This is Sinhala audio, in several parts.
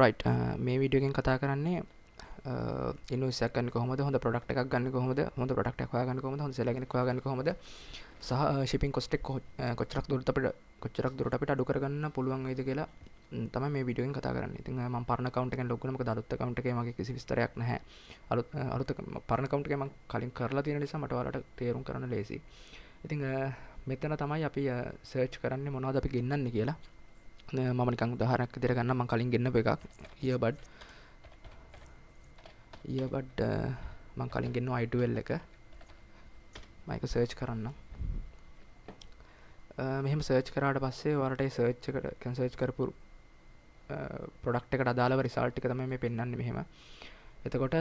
රයිට්. මේ වීඩියෝ එකෙන් කතා කරන්නේ ඉන්වොයිස් එකක් ගන්න කොහොමද, හොඳ ප්‍රොඩක්ට් එකක් ගන්න කොහොමද, හොඳ ප්‍රොඩක්ට් එකක් හොයාගන්න කොහොමද, හොඳ සෙලර් කෙනෙක් හොයාගන්න කොහොමද, සහ shipping cost එක කොච්චරක් දුරට අපිට අඩු කරගන්න පුළුවන් වේද කියලා තමයි මේ වීඩියෝ එකෙන් කතා කරන්නේ. ඉතින් මම පරණ account එකෙන් log වුණා. මොකද අලුත් account එකේ මගේ කිසි විස්තරයක් නැහැ. අලුත් පරණ account එකේ මම කලින් කරලා තියෙන නිසා මට ඔයාලට තේරුම් කරන්න ලේසියි. ඉතින් මෙතන තමයි අපි සර්ච් කරන්නේ මොනවද අපි ගෙන්නන්නේ කියලා. මම නිකන් උදාහරණයක් විදිහට ගන්නම්. මම කලින් ගෙන්නපු එකක් earbud මම කලින් ගෙන්නුවා i12 එක. මම ඒක සර්ච් කරන්නම්. මෙහෙම සර්ච් කරාට පස්සේ ඔයාලට ඒ සර්ච් එකට කියන්නේ සර්ච් කරපු ප්‍රොඩක්ට් එකට අදාළව රිසල්ට් එක තමයි මේ පෙන්වන්නේ මෙහෙම. එතකොට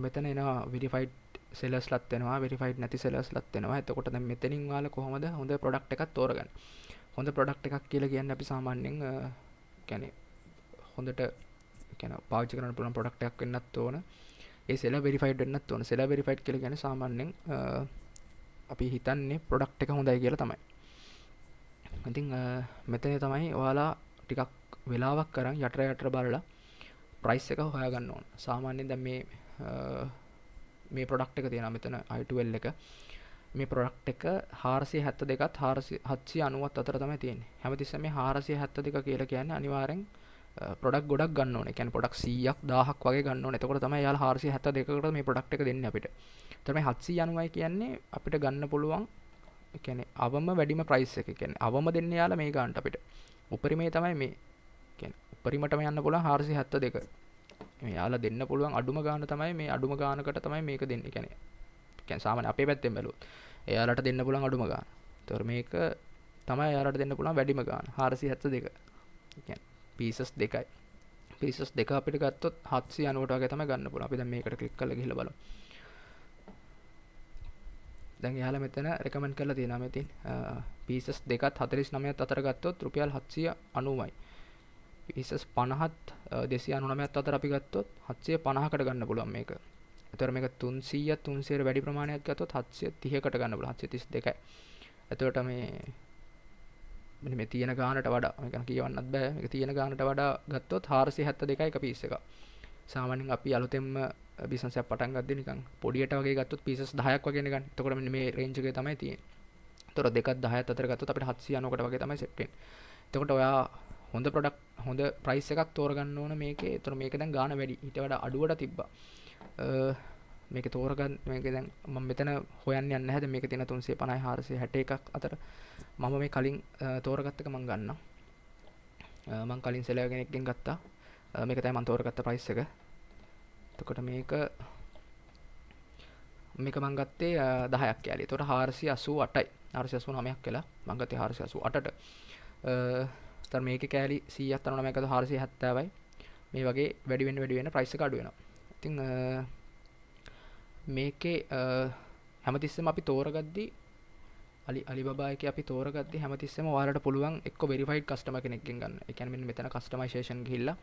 මෙතන එනවා verified sellersලත් වෙනවා, verified නැති sellersලත් වෙනවා. එතකොට දැන් මෙතනින් ඔයාලා කොහොමද හොඳ ප්‍රොඩක්ට් එකක් තෝරගන්නේ? හොඳ ප්‍රොඩක්ට් එකක් කියලා කියන්නේ අපි සාමාන්‍යයෙන් කියන්නේ හොඳට කියන්නේ පාවිච්චි කරන්න පුළුවන් ප්‍රොඩක්ට් එකක් වෙන්නත් ඕන. ඒ seller verified වෙන්නත් ඕන. seller verified කියලා කියන්නේ සාමාන්‍යයෙන් අපි හිතන්නේ ප්‍රොඩක්ට් එක හොඳයි කියලා තමයි. ඉතින් මෙතන තමයි ඔයාලා ටිකක් වෙලාවක් කරන් යටර බලලා ප්‍රයිස් එක හොයාගන්න ඕන. සාමාන්‍යයෙන් දැන් මේ ප්‍රොඩක්ට් එක තියෙනවා මෙතන i12 එක. මේ ප්‍රොඩක්ට් එක 472ත් 790ත් අතර තමයි තියෙන්නේ. හැමතිස්සෙම මේ 472 කියලා කියන්නේ අනිවාර්යෙන් ප්‍රොඩක්ට් ගොඩක් ගන්න ඕනේ. ඒ කියන්නේ ප්‍රොඩක්ට් 100ක් 1000ක් වගේ ගන්න ඕනේ. එතකොට තමයි යාලා 472කට මේ ප්‍රොඩක්ට් එක දෙන්නේ අපිට. එතකොට මේ 790යි කියන්නේ අපිට ගන්න පුළුවන් ඒ කියන්නේ අවම වැඩිම ප්‍රයිස් එක. ඒ කියන්නේ අවම දෙන්නේ යාලා මේ ගන්නට අපිට. උපරිමේ තමයි මේ. ඒ කියන්නේ උපරිමටම යන්න පුළුවන් 472. මේ යාලා දෙන්න පුළුවන් අඩුම ගාන තමයි මේ අඩුම ගානකට තමයි මේක දෙන්නේ. ඒ කියන්නේ සාමාන්‍ය අපේ පැත්තෙන් බැලුවොත් එයාලට දෙන්න පුළුවන් අඩුම ගාන. ඒතර මේක තමයි එයාලට දෙන්න පුළුවන් වැඩිම ගාන 472. ඒ කියන්නේ pieces දෙකයි. pieces දෙක අපිට ගත්තොත් 790ට වගේ තමයි ගන්න පුළුවන්. අපි දැන් මේකට ක්ලික් කරලා ගිහලා බලමු. දැන් එයාලා මෙතන රෙකමන්ඩ් කරලා තියෙනවා මෙතින් pieces දෙකත් 49ත් අතර ගත්තොත් රුපියල් 790යි. pieces 50ත් 299ත් අතර අපි ගත්තොත් 750කට ගන්න පුළුවන් මේක. එතකොට මේක 300 300ට වැඩි ප්‍රමාණයක් ගත්තොත් 730කට ගන්න පුළුවන් 732යි. එතකොට මේ තියෙන ගානට වඩා මම කියවන්නත් බෑ. මේක තියෙන ගානට වඩා ගත්තොත් 472යි එක පීස් එක. සාමාන්‍යයෙන් අපි අලුතෙන්ම බිස්නස් එකක් පටන් ගද්දී නිකන් පොඩියට වගේ ගත්තොත් පීසස් 10ක් වගේනේ ගන්න. එතකොට මෙන්න මේ රේන්ජ් එකේ තමයි තියෙන්නේ. එතකොට දෙකත් 10ත් අතර ගත්තොත් අපිට 790කට වගේ තමයි සෙට් වෙන්නේ. එතකොට ඔයා හොඳ ප්‍රොඩක්ට් හොඳ ප්‍රයිස් එකක් තෝරගන්න ඕන මේකේ. එතකොට මේක දැන් ගාන වැඩි. ඊට වඩා අඩුවට තිබ්බා. මේක තෝරගන්න මේක දැන් මම මෙතන හොයන්න යන්නේ නැහැ. දැන් මේක තියෙන 350 461ක් අතර මම මේ කලින් තෝරගත්ත එක මම ගන්නම්. මම කලින් සෙලර් කෙනෙක්ගෙන් ගත්තා. මේක තමයි මම තෝරගත්ත ප්‍රයිස් එක. එතකොට මේක මම ගත්තේ 10ක් කැලේ. එතකොට 488යි. 489ක් කියලා මම ගත්තේ 488ට. ඒතර මේකේ කැලි 100ක් 99ක 470යි. මේ වගේ වැඩි වෙන ප්‍රයිස් එක අඩු වෙනවා. ඉතින් මේකේ හැමතිස්සෙම අපි තෝරගද්දී අලිබබා එකේ අපි තෝරගද්දී හැමතිස්සෙම ඔයාලට පුළුවන් එක්ක වෙරිෆයිඩ් කස්ටමර් කෙනෙක්ගෙන් ගන්න. ඒ කියන්නේ මෙන්න මෙතන කස්ටමයිසේෂන් ගිහිල්ලා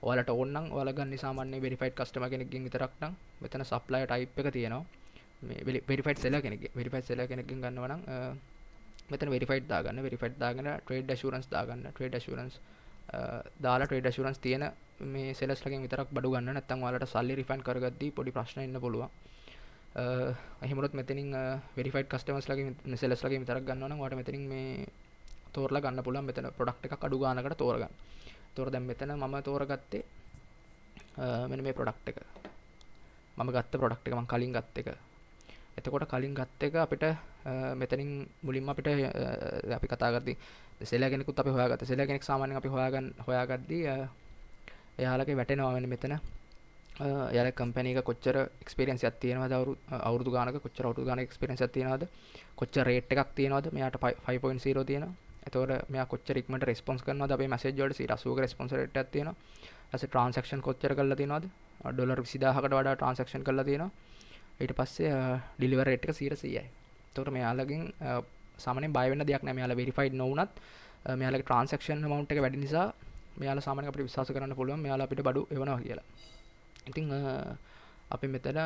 ඔයාලට ඕන නම් ඔයාලා ගන්න සාමාන්‍ය වෙරිෆයිඩ් කස්ටමර් කෙනෙක්ගෙන් විතරක් නම් මෙතන සප්ලයර් ටයිප් එක තියෙනවා. මේ වෙරිෆයිඩ් සෙලර් කෙනෙක්ගෙන් ගන්නවා නම් මෙතන වෙරිෆයිඩ් දාගන්න. වෙරිෆයිඩ් දාගෙන ට්‍රේඩ් ඇෂුරන්ස් දාගන්න. ට්‍රේඩ් ඇෂුරන්ස් දාලා ට්‍රේඩ් ඇෂුරන්ස් තියෙන මේ සෙලර්ස්ලගෙන් විතරක් බඩු ගන්න. නැත්නම් ඔයාලට සල්ලි රිෆන්ඩ් කරගද්දී පොඩි ප්‍රශ්න එන්න පුළුවන්. එහෙමනොත් මෙතනින් වෙරිෆයිඩ් කස්ටමර්ස්ලගෙන් සෙලර්ස්ලගෙන් විතරක් ගන්නවා නම් ඔයාලට මෙතනින් මේ තෝරලා ගන්න පුළුවන්. මෙතන ප්‍රොඩක්ට් එකක් අඩු ගානකට තෝරගන්න. ඒතොර දැන් මෙතන මම තෝරගත්තේ මෙන්න මේ ප්‍රොඩක්ට් එක. මම ගත්ත ප්‍රොඩක්ට් එක මම කලින් ගත්ත එක. එතකොට කලින් ගත්ත එක අපිට මෙතනින් මුලින්ම අපිට අපි කතා කරද්දී සෙලර් කෙනෙකුත් අපි හොයාගත්තා. සෙලර් කෙනෙක් සාමාන්‍යයෙන් අපි හොයාගද්දී එයාලගේ වැටෙනවා මෙන්න මෙතන. එයාලගේ කම්පැනි එක කොච්චර එක්ස්පීරියන්ස් එකක් තියෙනවද අවුරුදු ගානක කොච්චර අවුරුදු ගානක එක්ස්පීරියන්ස් එකක් තියෙනවද කොච්චර රේට් එකක් තියෙනවද මෙයාට 5.0 තියෙනවා. එතකොට මෙයා කොච්චර ඉක්මනට රෙස්පොන්ස් කරනවද අපේ මැසේජ් වලට 80ක රෙස්පොන්ස් රේට් එකක් තියෙනවා. ඊපස්සේ ට්‍රාන්සැක්ෂන් කොච්චර කරලා තියෙනවද ඩොලර් 20000කට වඩා ට්‍රාන්සැක්ෂන් කරලා තියෙනවා. ඊට පස්සේ ඩිලිවර් රේට් එක 100%යි. එතකොට මෙයාලගෙන් සාමාන්‍යයෙන් බය වෙන්න දෙයක් නැහැ. මෙයාලා වෙරිෆයිඩ් නොවුනත් මෙයාලගේ ට්‍රාන්සැක්ෂන් amount එක වැඩි නිසා මෙයාලා සාමාන්‍යයෙන් අපිට විශ්වාස කරන්න පුළුවන් මෙයාලා අපිට බඩු එවනවා කියලා. ඉතින් අපි මෙතන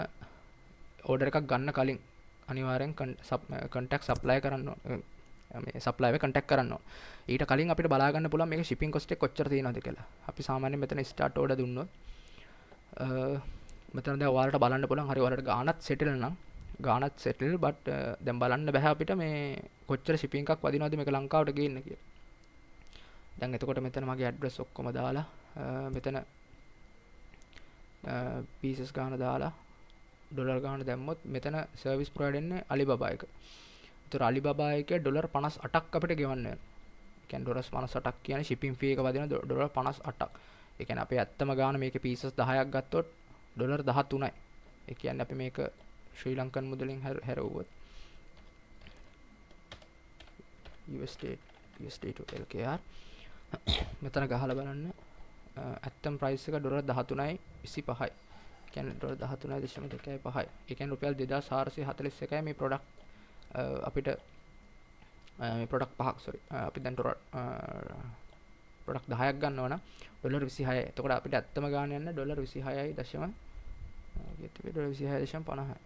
ඕඩර් එකක් ගන්න කලින් අනිවාර්යෙන් contact supply කරන්න මේ සප්ලයිව් එක කන්ටැක්ට් කරන්න ඕන. ඊට කලින් අපිට බලා ගන්න පුළුවන් මේක shipping cost එක කොච්චර තියෙනවද කියලා. අපි සාමාන්‍යයෙන් මෙතන start order දුන්නොත් මෙතන දැන් ඔයාලට බලන්න පුළුවන් හරි ඔයාලට ගාණත් settle නම් ගාණත් settle but දැන් බලන්න බෑ අපිට මේ කොච්චර shipping එකක් වදිනවද මේක ලංකාවට ගේන්න කියලා. දැන් එතකොට මෙතන මගේ address ඔක්කොම දාලා මෙතන pieces ගාන දාලා ඩොලර් ගාන දැම්මොත් මෙතන සර්විස් ප්‍රොවයිඩර් ඉන්නේ අලිබබා එක. ඒතර අලිබබා එකේ ඩොලර් 58ක් අපිට ගෙවන්න වෙනවා. ඒ කියන්නේ ඩොලර් 58ක් කියන්නේ shipping fee එක වදින ඩොලර් 58ක්. ඒ කියන්නේ අපේ ඇත්තම ගාන මේකේ pieces 10ක් ගත්තොත් ඩොලර් 13යි. ඒ කියන්නේ අපි මේක ශ්‍රී ලංකන් මුදලින් හැරවුවොත් USD to LKR මෙතන ගහලා බලන්න ඇත්තම ප්‍රයිස් එක ඩොලර් 13යි 25යි. ඒ කියන්නේ ඩොලර් 13.25යි. ඒ කියන්නේ රුපියල් 2441යි මේ ප්‍රොඩක්ට් අපිට මේ ප්‍රොඩක්ට් පහක් sorry අපි දැන් ප්‍රොඩක්ට් 10ක් ගන්නවා නම් ඩොලර් 26යි. එතකොට අපිට ඇත්තම ගාන යන ඩොලර් 26යි දශම ඩොලර් 26.50යි.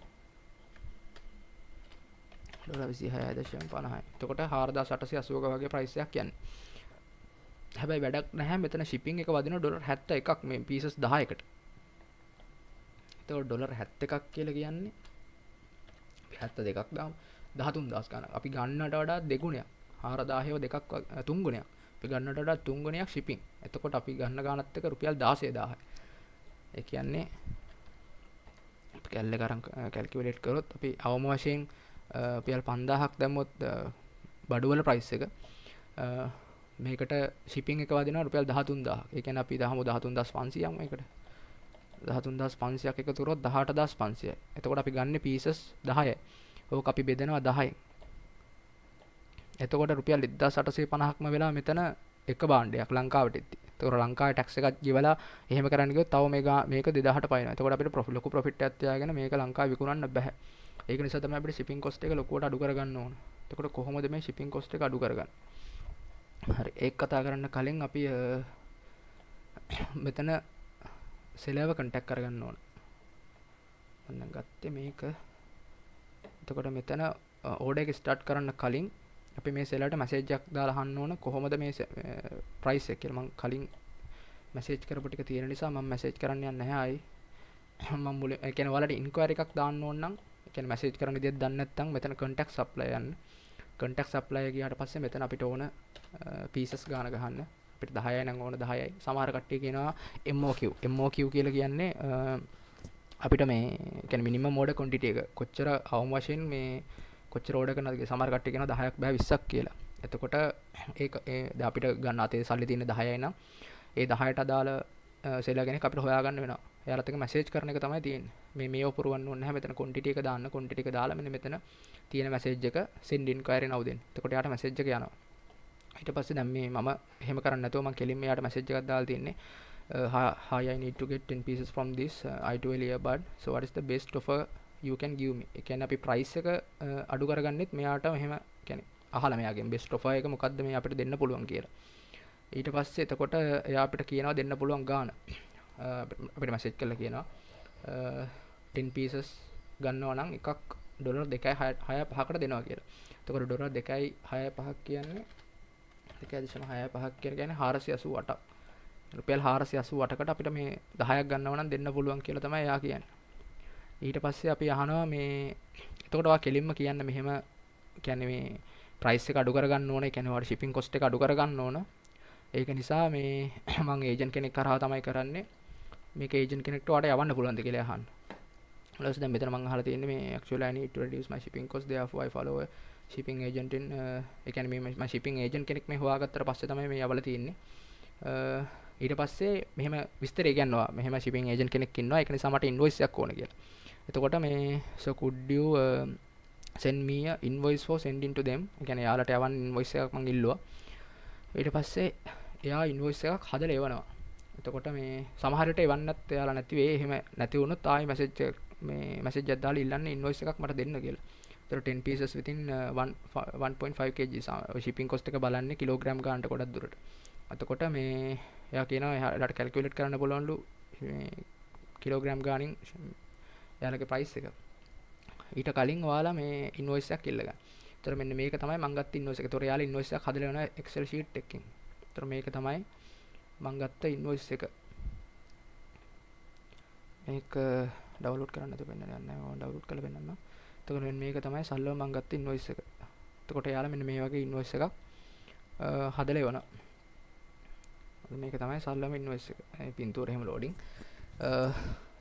ඩොලර් 26.50යි. එතකොට 4880ක වගේ ප්‍රයිස් එකක් යන්නේ. හැබැයි වැඩක් නැහැ මෙතන shipping එක වදින ඩොලර් 71ක් මේ pieces 10කට. එතකොට ඩොලර් 71ක් කියලා කියන්නේ 72ක් දාමු 13000 ගණන්. අපි ගන්නට වඩා දෙගුණයක් 4000ව දෙකක් 3 ගුණයක්. අපි ගන්නට වඩා 3 ගුණයක් shipping. එතකොට අපි ගන්න ගානත් එක රුපියල් 16000යි. ඒ කියන්නේ අපි කැල්ල එක අරන් කැල්කියුලේට් කරොත් අපි අවම වශයෙන් රුපියල් 5000ක් දැම්මොත් බඩුවල ප්‍රයිස් එක මේකට shipping එක වදිනවා රුපියල් 13000. ඒ කියන්නේ අපි දාමු 13500ක් මේකට. 13500ක් එකතු කරොත් 18500යි. එතකොට අපි ගන්න pieces 10යි. ඕක අපි බෙදනවා 10යි. එතකොට රුපියල් 1850ක්ම වෙලා මෙතන එක භාණ්ඩයක් ලංකාවට එද්දි. එතකොට ලංකාවේ ටැක්ස් එකක් ගෙවලා එහෙම කරන්න ගියොත් තව මේක 2000ට පයින්නවා. එතකොට අපිට ලොකු ප්‍රොෆිට් එකක් තියාගෙන මේක ලංකාවේ විකුණන්න බෑ. ඒක නිසා තමයි අපිට shipping cost එක ලොකුවට අඩු කරගන්න ඕන. එතකොට කොහොමද මේ shipping cost එක අඩු කරගන්නේ? හරි ඒක කතා කරන්න කලින් අපි මෙතන සෙලර්ව කන්ටැක්ට් කරගන්න ඕන. මම ගත්තේ මේක. එතකොට මෙතන ඕඩර් එක ස්ටාර්ට් කරන්න කලින් අපි මේ සෙලර්ට මැසේජ් එකක් දාලා අහන්න ඕන කොහොමද මේ ප්‍රයිස් එක කියලා. මම කලින් මැසේජ් කරපු ටික තියෙන නිසා මම මැසේජ් කරන්න යන්නේ නැහැ ආයි. මම මුලින් ඒ කියන්නේ ඔයාලට ඉන්ක්වයරි එකක් දාන්න ඕන නම් ඒ කියන්නේ මැසේජ් කරන විදිහට දන්නේ නැත්නම් මෙතන contact supply යන්න. contact supply ගියාට පස්සේ මෙතන අපිට ඕන pieces ගාන ගහන්න. අපිට 10යි නම් ඕන 10යි. සමහර කට්ටිය කියනවා MOQ කියලා කියන්නේ අපිට මේ කියන්නේ minimum order quantity එක කොච්චර අවම වශයෙන් මේ කොච්චර order කරනවද කියලා. සමහර කට්ටිය කියනවා 10ක් බෑ 20ක් කියලා. එතකොට ඒක දැන් අපිට ගන්න අතේ සල්ලි තියෙන 10යි නම් ඒ 10ට අදාළ සෙලර් කෙනෙක් අපිට හොයාගන්න වෙනවා. එයාලත් එක මැසේජ් කරන එක තමයි තියෙන්නේ. මේව පුරවන්න ඕනේ නැහැ. මෙතන quantity එක දාන්න. quantity එක දාලා මෙන්න මෙතන තියෙන මැසේජ් එක send inquiry now දෙන්න. එතකොට එයාට මැසේජ් එක යනවා. ඊට පස්සේ දැන් මේ මම එහෙම කරන්නේ නැතුව මම කෙලින්ම එයාට මැසේජ් එකක් දාලා තින්නේ. Hi, I need to get 10 pieces from this I12 earbud. So what is the best offer you can give me? ඒ කියන්නේ අපි price එක අඩු කරගන්නෙත් මෙයාට මෙහෙම කියන්නේ අහලා මෙයාගෙන් best offer එක මොකද්ද මේ අපිට දෙන්න පුළුවන් කියලා. ඊට පස්සේ එතකොට එයා අපිට කියනවා දෙන්න පුළුවන් ගාන. අපිට මැසේජ් කරලා කියනවා 10 pieces ගන්නවා නම් එකක් ඩොලර් 2.65කට දෙනවා කියලා. එතකොට ඩොලර් 2.65ක් කියන්නේ 2.65ක් කියන්නේ 488ක්. රුපියල් 488කට අපිට මේ 10ක් ගන්නව නම් දෙන්න පුළුවන් කියලා තමයි එයා කියන්නේ. ඊට පස්සේ අපි අහනවා මේ එතකොට ඔයා කෙලින්ම කියන්න මෙහෙම කියන්නේ මේ ප්‍රයිස් එක අඩු කරගන්න ඕන. ඒ කියන්නේ ඔයාලා shipping cost එක අඩු කරගන්න ඕන. ඒක නිසා මේ මම ඒජන්ට් කෙනෙක් කරා තමයි කරන්නේ. මේක ඒජන්ට් කෙනෙක්ට ඔයාලට යවන්න පුළුවන්ද කියලා අහන්න. ඊට පස්සේ දැන් මෙතන මම අහලා තියෙන්නේ මේ actually I need to reduce my shipping cost therefore I follow a shipping agent in ඒ කියන්නේ මේ මම shipping agent කෙනෙක් මේ හොයාගත්තට පස්සේ තමයි මේ යවලා තියෙන්නේ. ඊට පස්සේ මෙහෙම විස්තරය කියනවා මෙහෙම shipping agent කෙනෙක් ඉන්නවා ඒක නිසා මට invoice එකක් ඕන කියලා. එතකොට මේ so could you send me a invoice for sending to them. ඒ කියන්නේ යාලට යවන්න invoice එකක් මම ඉල්ලුවා. ඊට පස්සේ එයා invoice එකක් හදලා එවනවා. එතකොට මේ සමහර විට එවන්නත් එයාලා නැති වෙයි. එහෙම නැති වුණොත් ආයි message එකක් දාලා ඉල්ලන්නේ invoice එකක් මට දෙන්න කියලා. ඒතර 10 pieces within 1.5 kg shipping cost එක බලන්නේ කිලෝග්‍රෑම් ගානට ගොඩක් දුරට. එතකොට මේ එයා කියනවා එයාලට කැල්කියුලේට් කරන්න බලවලු මේ කිලෝග්‍රෑම් ගානින් එයාලගේ ප්‍රයිස් එක. ඊට කලින් ඔයාලා මේ ඉන්වොයිස් එකක් ඉල්ල ගන්න. ඒතර මෙන්න මේක තමයි මම ගත්ත ඉන්වොයිස් එක. ඒතර යාළුවා ඉන්වොයිස් එකක් හදලා වෙනවා Excel sheet එකකින්. ඒතර මේක තමයි මම ගත්ත ඉන්වොයිස් එක. මේක ඩවුන්ලෝඩ් කරන්න නැතුව පෙන්නන්න යන්නේ නැහැ. මම ඩවුන්ලෝඩ් කරලා පෙන්නන්නම්. එතකොට මෙන්න මේක තමයි සල්ලම මම ගත්ත ඉන්වොයිස් එක. එතකොට යාළුවා මෙන්න මේ වගේ ඉන්වොයිස් එකක් හදලා එවනවා. මේක තමයි සල්ලම ඉන්වොයිස් එක. මේ පින්තූර එහෙම ලෝඩින්.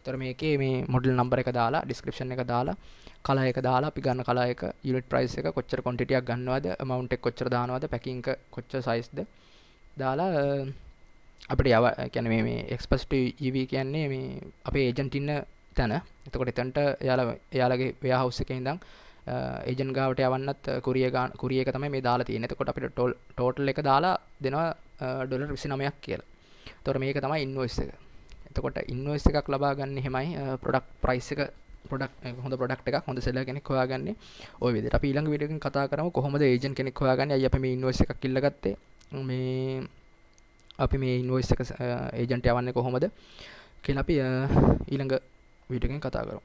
ඒතර මේකේ මේ මොඩල් නම්බර් එක දාලා ඩිස්ක්‍රිප්ෂන් එක දාලා කලර් එක දාලා අපි ගන්න කලර් එක යුනිට් ප්‍රයිස් එක කොච්චර ක්වොන්ටිටි එකක් ගන්නවද amount එක කොච්චර දානවද පැකින්గ్ එක කොච්චර සයිස්ද දාලා අපිට කියන්නේ මේ එක්ස්ප්‍රස් ටු EV කියන්නේ මේ අපේ ඒජන්ට් ඉන්න තැන. එතකොට එතනට එයාලගේ වෙයා හවුස් එකේ ඉඳන් ඒජන්ට් ගාවට යවන්නත් කුරිය එක තමයි මේ දාලා තියෙන්නේ. එතකොට අපිට ටෝටල් එක දාලා දෙනවා $29ක් කියලා. එතකොට මේක තමයි ඉන්වොයිස් එක. එතකොට ඉන්වොයිස් එකක් ලබා ගන්න එහෙමයි ප්‍රොඩක්ට් ප්‍රයිස් එක හොඳ ප්‍රොඩක්ට් එකක් හොඳ සෙලර් කෙනෙක් හොයාගන්නේ ওই විදිහට. අපි ඊළඟ වීඩියෝ එකකින් කතා කරමු කොහොමද ඒජන්ට් කෙනෙක් හොයාගන්නේ. අයියා අපි මේ ඉන්වොයිස් එකක් ඉල්ලගත්තේ. මේ අපි මේ ඉන්වොයිස් එක ඒජන්ට් යවන්නේ කොහොමද කියලා අපි ඊළඟ වීඩියෝ එකකින් කතා කරමු.